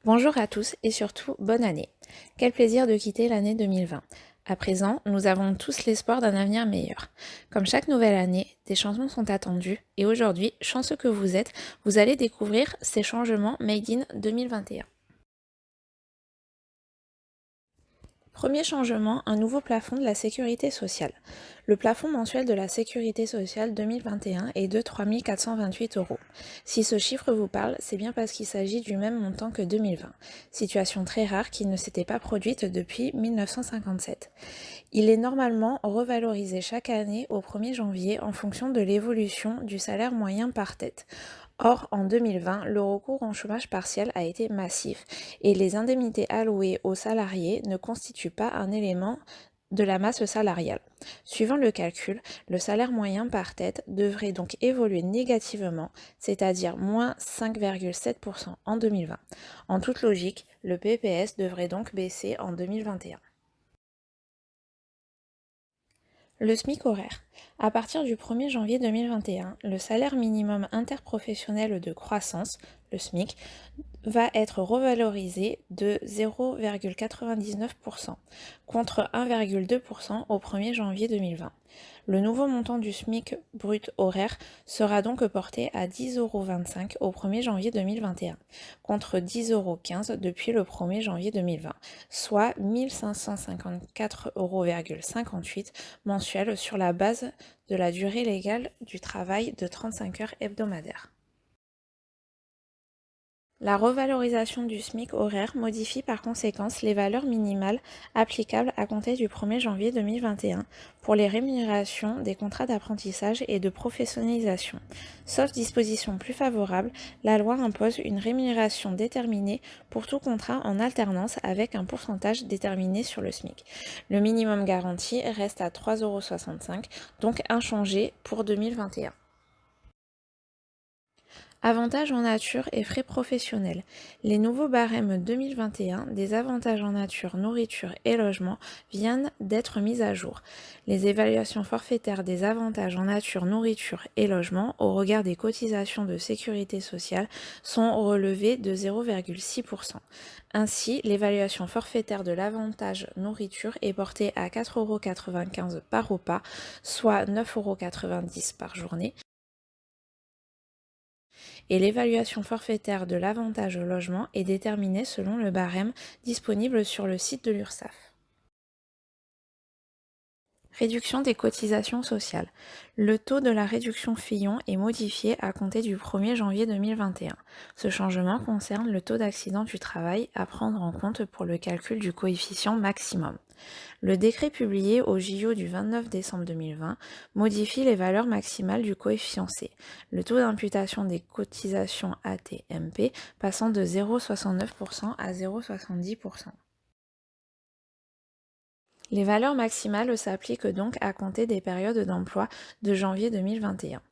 Bonjour à tous et surtout bonne année. Quel plaisir de quitter l'année 2020. À présent, nous avons tous l'espoir d'un avenir meilleur. Comme chaque nouvelle année, des changements sont attendus et aujourd'hui, chanceux que vous êtes, vous allez découvrir ces changements Made in 2021. Premier changement, un nouveau plafond de la sécurité sociale. Le plafond mensuel de la sécurité sociale 2021 est de 3 428 euros. Si ce chiffre vous parle, c'est bien parce qu'il s'agit du même montant que 2020, situation très rare qui ne s'était pas produite depuis 1957. Il est normalement revalorisé chaque année au 1er janvier en fonction de l'évolution du salaire moyen par tête. Or, en 2020, le recours au chômage partiel a été massif et les indemnités allouées aux salariés ne constituent pas un élément de la masse salariale. Suivant le calcul, le salaire moyen par tête devrait donc évoluer négativement, c'est-à-dire moins 5,7% en 2020. En toute logique, le PPS devrait donc baisser en 2021. Le SMIC horaire. À partir du 1er janvier 2021, le salaire minimum interprofessionnel de croissance, le SMIC, va être revalorisé de 0,99% contre 1,2% au 1er janvier 2020. Le nouveau montant du SMIC brut horaire sera donc porté à 10,25 € au 1er janvier 2021 contre 10,15 € depuis le 1er janvier 2020, soit 1554,58 € mensuels sur la base de la durée légale du travail de 35 heures hebdomadaires. La revalorisation du SMIC horaire modifie par conséquent les valeurs minimales applicables à compter du 1er janvier 2021 pour les rémunérations des contrats d'apprentissage et de professionnalisation. Sauf disposition plus favorable, la loi impose une rémunération déterminée pour tout contrat en alternance avec un pourcentage déterminé sur le SMIC. Le minimum garanti reste à 3,65 €, donc inchangé pour 2021. Avantages en nature et frais professionnels. Les nouveaux barèmes 2021 des avantages en nature, nourriture et logement viennent d'être mis à jour. Les évaluations forfaitaires des avantages en nature, nourriture et logement au regard des cotisations de sécurité sociale sont relevées de 0,6%. Ainsi, l'évaluation forfaitaire de l'avantage nourriture est portée à 4,95 € par repas, soit 9,90 € par journée, et l'évaluation forfaitaire de l'avantage au logement est déterminée selon le barème disponible sur le site de l'URSSAF. Réduction des cotisations sociales. Le taux de la réduction Fillon est modifié à compter du 1er janvier 2021. Ce changement concerne le taux d'accident du travail à prendre en compte pour le calcul du coefficient maximum. Le décret publié au JO du 29 décembre 2020 modifie les valeurs maximales du coefficient C, le taux d'imputation des cotisations AT-MP passant de 0,69% à 0,70%. Les valeurs maximales s'appliquent donc à compter des périodes d'emploi de janvier 2021.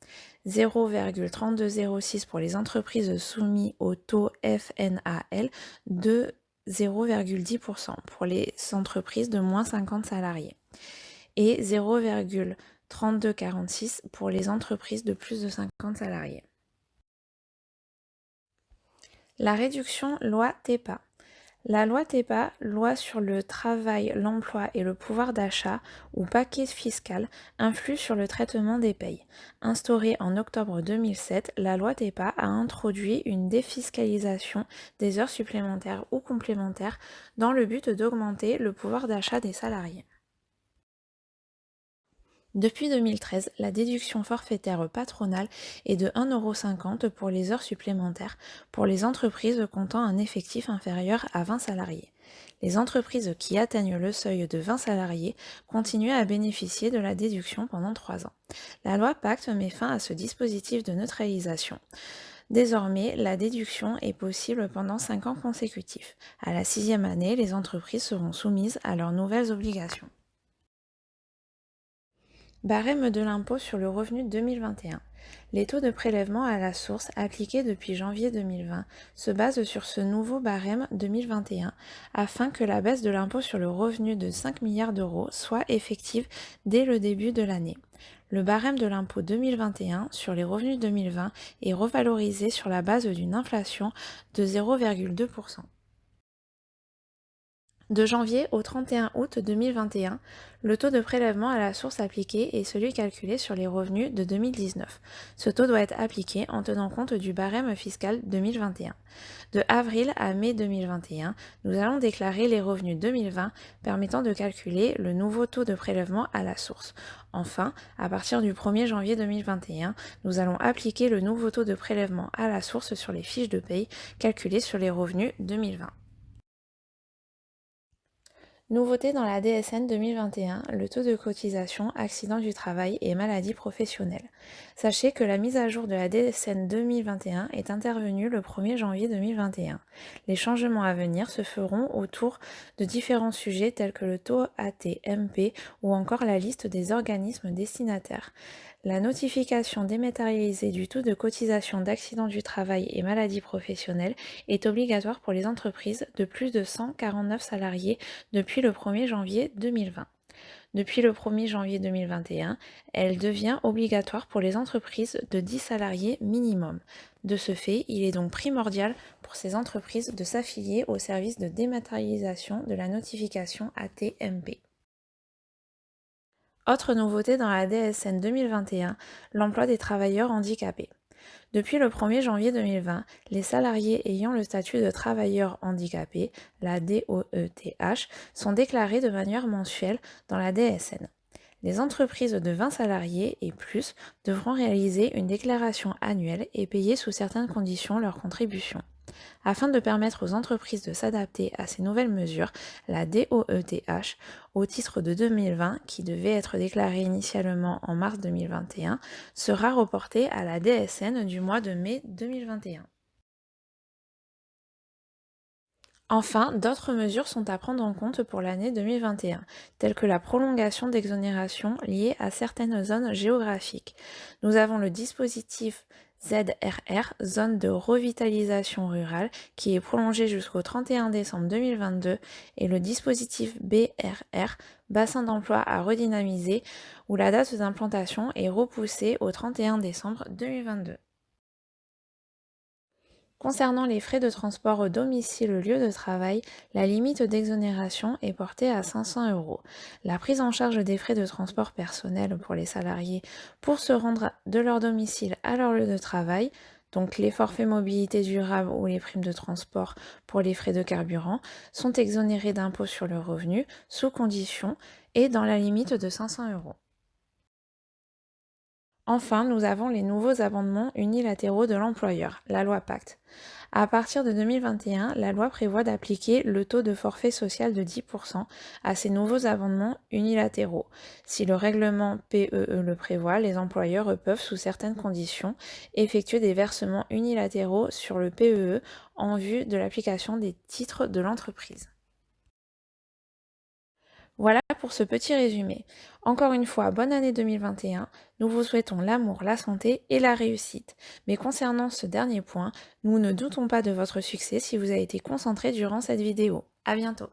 0,3206 pour les entreprises soumises au taux FNAL de 0,10% pour les entreprises de moins 50 salariés et 0,3246 pour les entreprises de plus de 50 salariés. La réduction loi TEPA. La loi TEPA, loi sur le travail, l'emploi et le pouvoir d'achat, ou paquet fiscal, influe sur le traitement des payes. Instaurée en octobre 2007, la loi TEPA a introduit une défiscalisation des heures supplémentaires ou complémentaires dans le but d'augmenter le pouvoir d'achat des salariés. Depuis 2013, la déduction forfaitaire patronale est de 1,50 € pour les heures supplémentaires pour les entreprises comptant un effectif inférieur à 20 salariés. Les entreprises qui atteignent le seuil de 20 salariés continuent à bénéficier de la déduction pendant 3 ans. La loi Pacte met fin à ce dispositif de neutralisation. Désormais, la déduction est possible pendant 5 ans consécutifs. À la 6e année, les entreprises seront soumises à leurs nouvelles obligations. Barème de l'impôt sur le revenu 2021. Les taux de prélèvement à la source appliqués depuis janvier 2020 se basent sur ce nouveau barème 2021 afin que la baisse de l'impôt sur le revenu de 5 milliards d'euros soit effective dès le début de l'année. Le barème de l'impôt 2021 sur les revenus 2020 est revalorisé sur la base d'une inflation de 0,2%. De janvier au 31 août 2021, le taux de prélèvement à la source appliqué est celui calculé sur les revenus de 2019. Ce taux doit être appliqué en tenant compte du barème fiscal 2021. De avril à mai 2021, nous allons déclarer les revenus 2020 permettant de calculer le nouveau taux de prélèvement à la source. Enfin, à partir du 1er janvier 2021, nous allons appliquer le nouveau taux de prélèvement à la source sur les fiches de paye calculées sur les revenus 2020. Nouveauté dans la DSN 2021, le taux de cotisation accident du travail et maladie professionnelle. Sachez que la mise à jour de la DSN 2021 est intervenue le 1er janvier 2021. Les changements à venir se feront autour de différents sujets tels que le taux AT-MP ou encore la liste des organismes destinataires. La notification dématérialisée du taux de cotisation d'accident du travail et maladie professionnelle est obligatoire pour les entreprises de plus de 149 salariés depuis le 1er janvier 2020. Depuis le 1er janvier 2021, elle devient obligatoire pour les entreprises de 10 salariés minimum. De ce fait, il est donc primordial pour ces entreprises de s'affilier au service de dématérialisation de la notification AT-MP. Autre nouveauté dans la DSN 2021, l'emploi des travailleurs handicapés. Depuis le 1er janvier 2020, les salariés ayant le statut de travailleur handicapé, la DOETH, sont déclarés de manière mensuelle dans la DSN. Les entreprises de 20 salariés et plus devront réaliser une déclaration annuelle et payer sous certaines conditions leurs contributions. Afin de permettre aux entreprises de s'adapter à ces nouvelles mesures, la DOETH, au titre de 2020, qui devait être déclarée initialement en mars 2021, sera reportée à la DSN du mois de mai 2021. Enfin, d'autres mesures sont à prendre en compte pour l'année 2021, telles que la prolongation d'exonération liée à certaines zones géographiques. Nous avons le dispositif ZRR, zone de revitalisation rurale, qui est prolongé jusqu'au 31 décembre 2022, et le dispositif BRR, bassin d'emploi à redynamiser, où la date d'implantation est repoussée au 31 décembre 2022. Concernant les frais de transport au domicile-lieu de travail, la limite d'exonération est portée à 500 €. La prise en charge des frais de transport personnel pour les salariés pour se rendre de leur domicile à leur lieu de travail, donc les forfaits mobilité durable ou les primes de transport pour les frais de carburant, sont exonérés d'impôt sur le revenu sous condition et dans la limite de 500 €. Enfin, nous avons les nouveaux amendements unilatéraux de l'employeur, la loi Pacte. À partir de 2021, la loi prévoit d'appliquer le taux de forfait social de 10% à ces nouveaux amendements unilatéraux. Si le règlement PEE le prévoit, les employeurs peuvent, sous certaines conditions, effectuer des versements unilatéraux sur le PEE en vue de l'application des titres de l'entreprise. Voilà pour ce petit résumé. Encore une fois, bonne année 2021. Nous vous souhaitons l'amour, la santé et la réussite. Mais concernant ce dernier point, nous ne doutons pas de votre succès si vous avez été concentré durant cette vidéo. À bientôt.